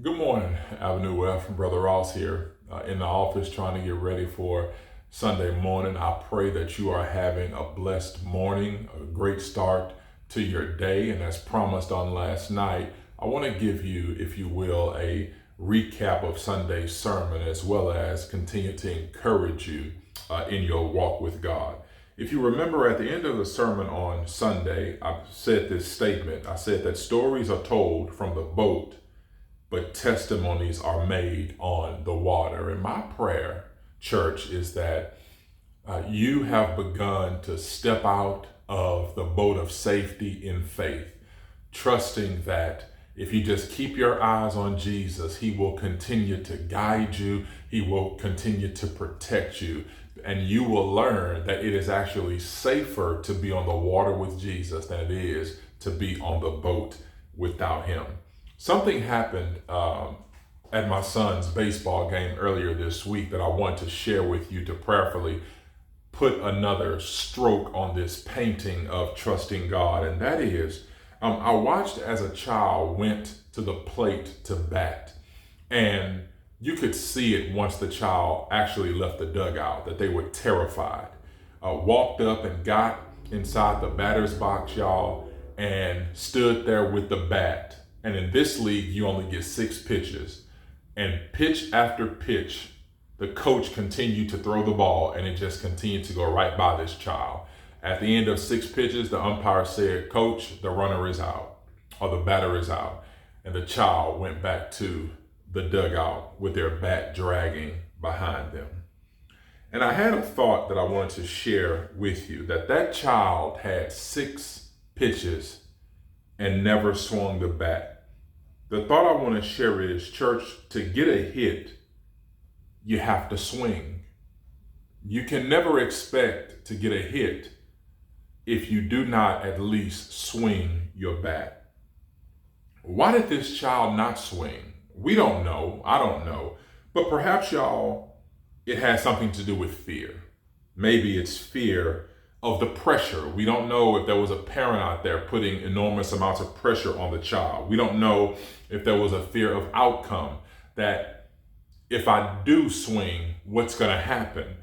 Good morning, Avenue F. Brother Ross here in the office trying to get ready for Sunday morning. I pray that you are having a blessed morning, a great start to your day. And as promised on last night, I want to give you, if you will, a recap of Sunday's sermon as well as continue to encourage you in your walk with God. If you remember at the end of the sermon on Sunday, I said this statement. I said that stories are told from the boat, but testimonies are made on the water. And my prayer, church, is that you have begun to step out of the boat of safety in faith, trusting that if you just keep your eyes on Jesus, He will continue to guide you, He will continue to protect you, and you will learn that it is actually safer to be on the water with Jesus than it is to be on the boat without Him. Something happened at my son's baseball game earlier this week that I want to share with you to prayerfully put another stroke on this painting of trusting God. And that is, I watched as a child went to the plate to bat. And you could see it once the child actually left the dugout, that they were terrified. Walked up and got inside the batter's box, y'all, and stood there with the bat. And in this league, you only get 6 pitches. And pitch after pitch, the coach continued to throw the ball, and it just continued to go right by this child. At the end of 6 pitches, the umpire said, "Coach, the runner is out, or the batter is out." And the child went back to the dugout with their bat dragging behind them. And I had a thought that I wanted to share with you, that child had 6 pitches and never swung the bat. The thought I want to share is, church, to get a hit, you have to swing. You can never expect to get a hit if you do not at least swing your bat. Why did this child not swing? We don't know. I don't know. But perhaps, y'all, it has something to do with fear. Maybe it's fear of the pressure. We don't know if there was a parent out there putting enormous amounts of pressure on the child. We don't know if there was a fear of outcome, that if I do swing, what's going to happen?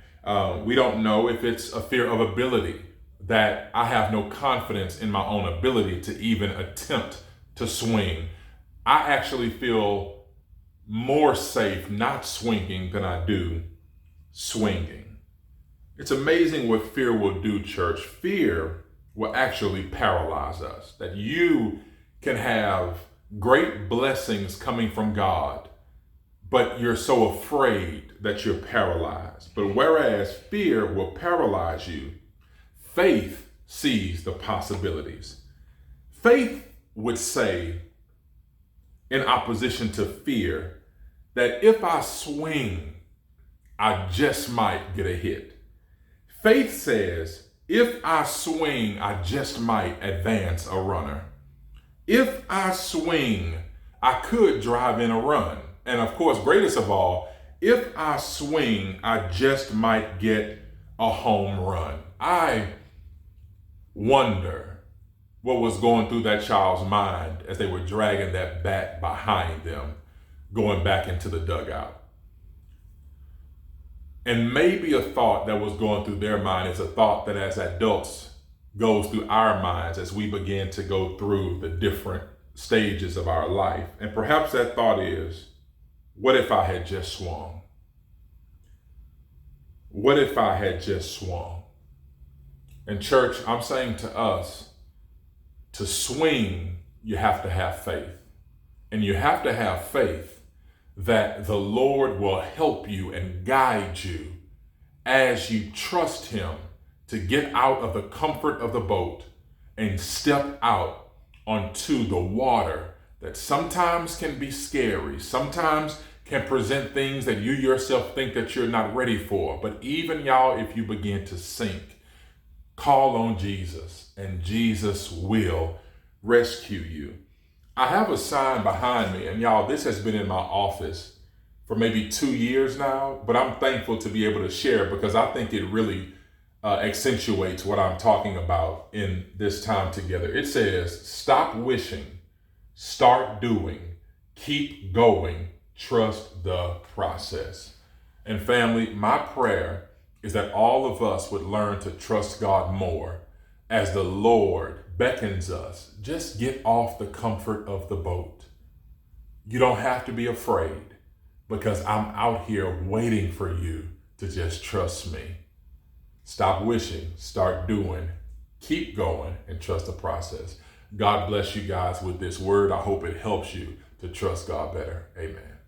We don't know if it's a fear of ability, that I have no confidence in my own ability to even attempt to swing. I actually feel more safe not swinging than I do swinging. It's amazing what fear will do, church. Fear will actually paralyze us. That you can have great blessings coming from God, but you're so afraid that you're paralyzed. But whereas fear will paralyze you, faith sees the possibilities. Faith would say, in opposition to fear, that if I swing, I just might get a hit. Faith says, if I swing, I just might advance a runner. If I swing, I could drive in a run. And of course, greatest of all, if I swing, I just might get a home run. I wonder what was going through that child's mind as they were dragging that bat behind them, going back into the dugout. And maybe a thought that was going through their mind is a thought that as adults goes through our minds as we begin to go through the different stages of our life. And perhaps that thought is, what if I had just swung? What if I had just swung? And church, I'm saying to us, to swing, you have to have faith. And you have to have faith that the Lord will help you and guide you as you trust Him to get out of the comfort of the boat and step out onto the water that sometimes can be scary, sometimes can present things that you yourself think that you're not ready for. But even, y'all, if you begin to sink, call on Jesus and Jesus will rescue you. I have a sign behind me, and y'all, this has been in my office for maybe 2 years now, but I'm thankful to be able to share because I think it really accentuates what I'm talking about in this time together. It says, stop wishing, start doing, Keep going. Trust the process. And family, my prayer is that all of us would learn to trust God more as the Lord beckons us. Just get off the comfort of the boat. You don't have to be afraid because I'm out here waiting for you to just trust me. Stop wishing, start doing, keep going, and trust the process. God bless you guys with this word. I hope it helps you to trust God better. Amen.